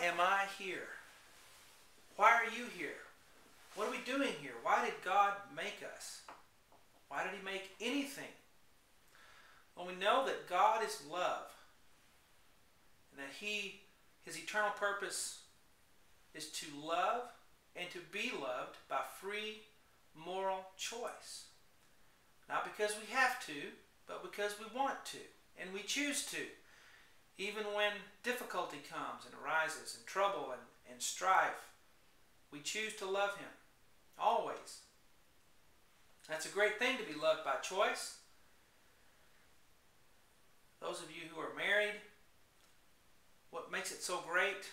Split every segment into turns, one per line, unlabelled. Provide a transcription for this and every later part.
am I here? Why are you here? What are we doing here? Why did God make us? Why did He make anything? Well, we know that God is love, and that His eternal purpose is to love and to be loved by free moral choice. Not because we have to, but because we want to, and we choose to. Even when difficulty comes and arises, and trouble and strife, we choose to love Him. Always. That's a great thing to be loved by choice. Those of you who are married, what makes it so great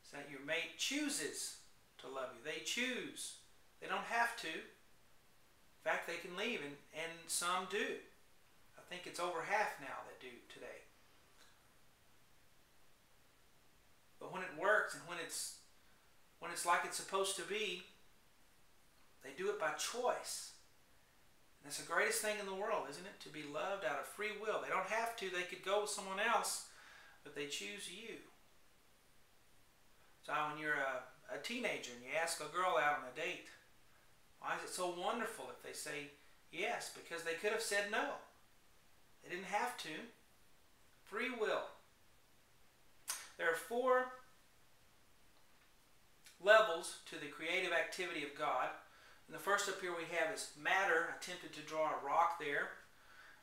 is that your mate chooses to love you. They choose. They don't have to. In fact, they can leave, and some do. I think it's over half now that do today. But when it works and when it's like it's supposed to be, they do it by choice. And that's the greatest thing in the world, isn't it? To be loved out of free will. They don't have to. They could go with someone else, but they choose you. So when you're a teenager and you ask a girl out on a date, why is it so wonderful if they say yes? Because they could have said no. They didn't have to. Free will. There are 4 levels to the creative activity of God. And the first up here we have is matter. I attempted to draw a rock there.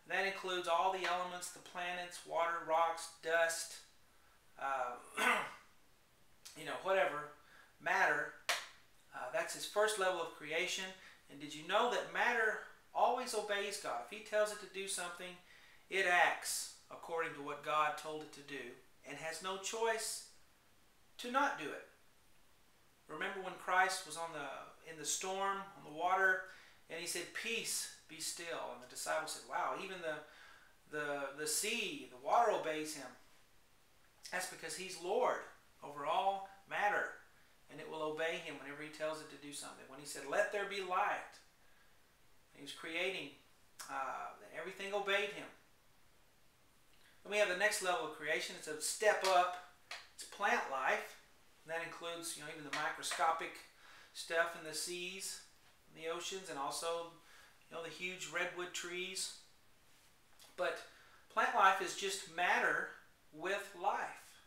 And that includes all the elements, the planets, water, rocks, dust, whatever, matter. That's His first level of creation. And did you know that matter always obeys God? If He tells it to do something, it acts according to what God told it to do and has no choice to not do it. Remember when Christ was in the storm, on the water, and He said, "Peace, be still." And the disciples said, "Wow, even the sea, the water obeys Him." That's because He's Lord over all matter, and it will obey Him whenever He tells it to do something. When He said, "Let there be light," He was creating, everything obeyed Him. Then we have the next level of creation. It's a step up. It's plant life. And that includes, even the microscopic stuff in the seas, in the oceans, and also, the huge redwood trees. But plant life is just matter with life,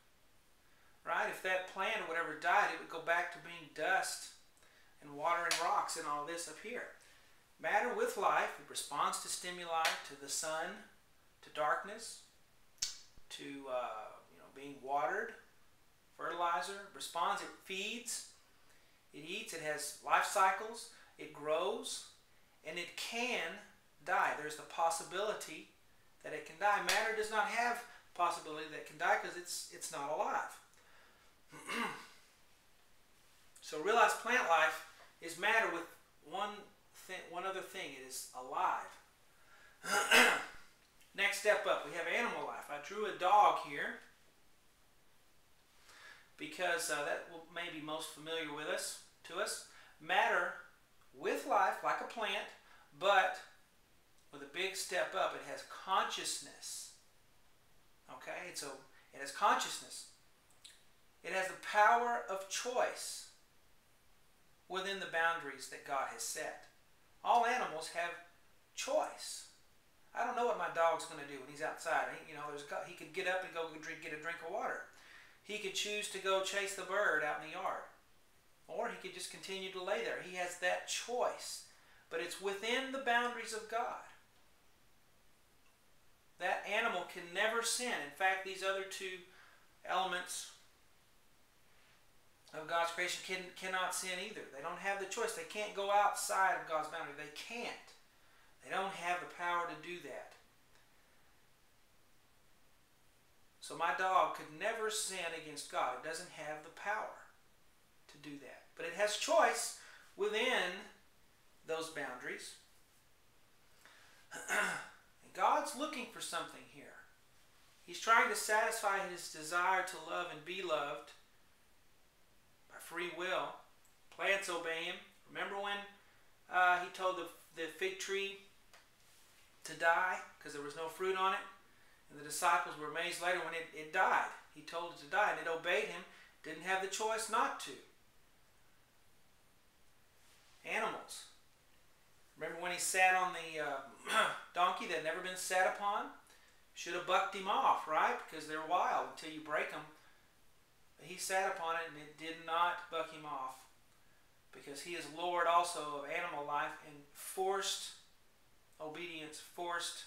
right? If that plant or whatever died, it would go back to being dust and water and rocks and all this up here. Matter with life, it responds to stimuli, to the sun, to darkness, to being watered, fertilizer, responds, it feeds, it eats, it has life cycles, it grows, and it can die. There's the possibility that it can die. Matter does not have possibility that it can die because it's not alive. So realize plant life is matter with one other thing. It is alive. Next step up, we have animal life. I drew a dog here because that may be most familiar to us. Matter with life, like a plant, but with a big step up. It has consciousness. Okay, so it has consciousness. It has the power of choice within the boundaries that God has set. All animals have choice. I don't know what my dog's going to do when he's outside. He could get up and go get a drink of water. He could choose to go chase the bird out in the yard. Or he could just continue to lay there. He has that choice. But it's within the boundaries of God. That animal can never sin. In fact, these other 2 elements of God's creation cannot sin either. They don't have the choice. They can't go outside of God's boundary. They can't. They don't have the power to do that. So my dog could never sin against God. It doesn't have the power to do that. But it has choice within those boundaries. And God's looking for something here. He's trying to satisfy His desire to love and be loved by free will. Plants obey Him. Remember when He told the fig tree to die because there was no fruit on it? And the disciples were amazed later when it died. He told it to die, and it obeyed him. Didn't have the choice not to. Animals. Remember when he sat on the donkey that had never been sat upon? Should have bucked him off, right? Because they're wild until you break them. But he sat upon it, and it did not buck him off. Because he is Lord also of animal life, and forced obedience, forced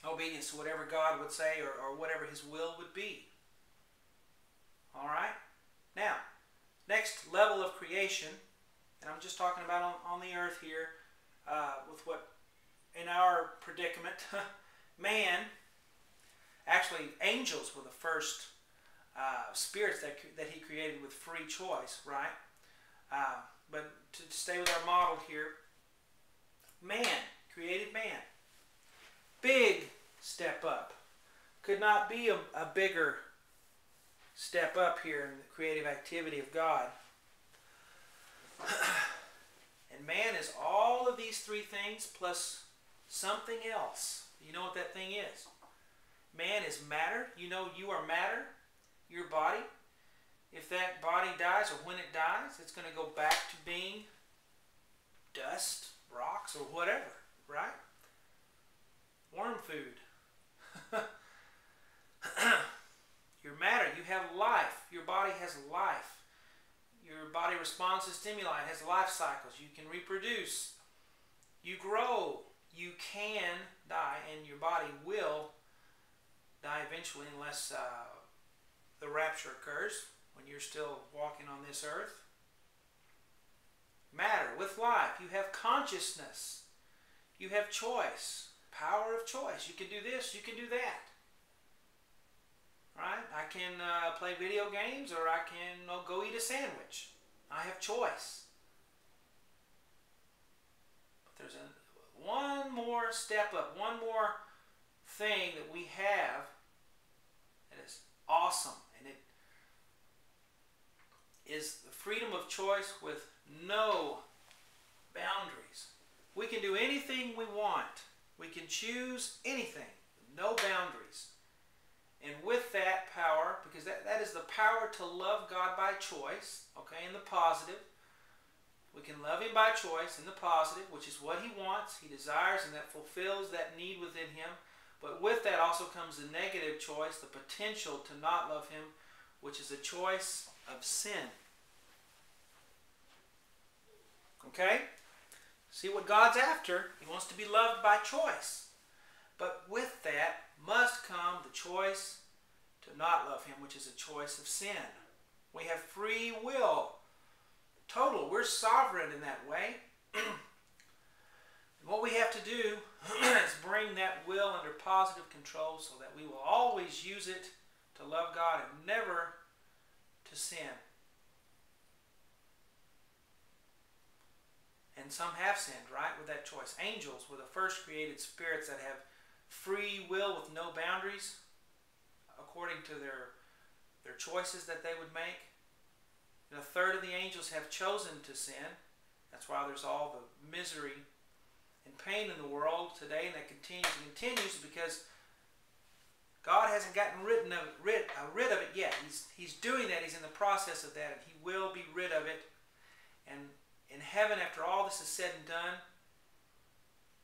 obedience to whatever God would say, or whatever his will would be. All right? Now, next level of creation, and I'm just talking about on the earth here, with what, in our predicament, man, actually angels were the first spirits that he created with free choice, right? But to stay with our model here, man, created man. Big step up. Could not be a bigger step up here in the creative activity of God. And man is all of these three things plus something else. You know what that thing is? Man is matter. You know you are matter. Your body. If that body dies, or when it dies, it's going to go back to being dust, rocks, or whatever, right? Worm food. Your matter. You have life. Your body has life. Your body responds to stimuli. It has life cycles. You can reproduce. You grow. You can die, and your body will die eventually unless the rapture occurs when you're still walking on this earth. Matter with life. You have consciousness. You have choice. Power of choice. You can do this. You can do that. Right? I can play video games, or I can go eat a sandwich. I have choice. But there's one more step up, one more thing that we have that is awesome, and it is the freedom of choice with no boundaries. We can do anything we want. We can choose anything, no boundaries. And with that power, because that is the power to love God by choice, okay, in the positive. We can love him by choice in the positive, which is what he wants, he desires, and that fulfills that need within him. But with that also comes the negative choice, the potential to not love him, which is a choice of sin. Okay? See what God's after? He wants to be loved by choice. But with that must come the choice to not love him, which is a choice of sin. We have free will. Total. We're sovereign in that way. And what we have to do is bring that will under positive control so that we will always use it to love God and never to sin. And some have sinned, right, with that choice. Angels were the first created spirits that have free will with no boundaries according to their choices that they would make. And a third of the angels have chosen to sin. That's why there's all the misery and pain in the world today, and that continues because God hasn't gotten rid of it yet. He's doing that. He's in the process of that, and he will be rid of it. And in heaven, after all this is said and done,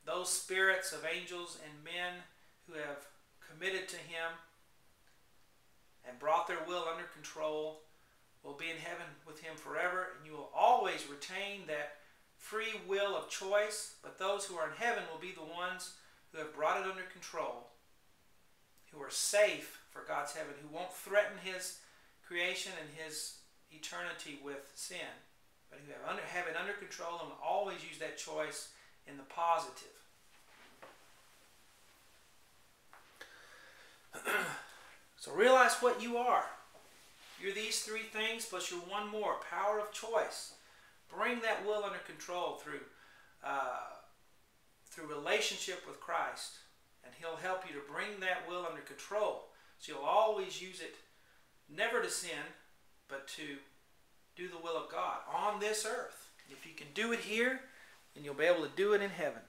those spirits of angels and men who have committed to him and brought their will under control will be in heaven with him forever, and you will always retain that free will of choice, but those who are in heaven will be the ones who have brought it under control, who are safe for God's heaven, who won't threaten his creation and his eternity with sin, but who have it under control and will always use that choice in the positive. So realize what you are. You're these three things plus you're one more. Power of choice. Bring that will under control through relationship with Christ. And he'll help you to bring that will under control. So you'll always use it never to sin, but to do the will of God on this earth. If you can do it here, then you'll be able to do it in heaven.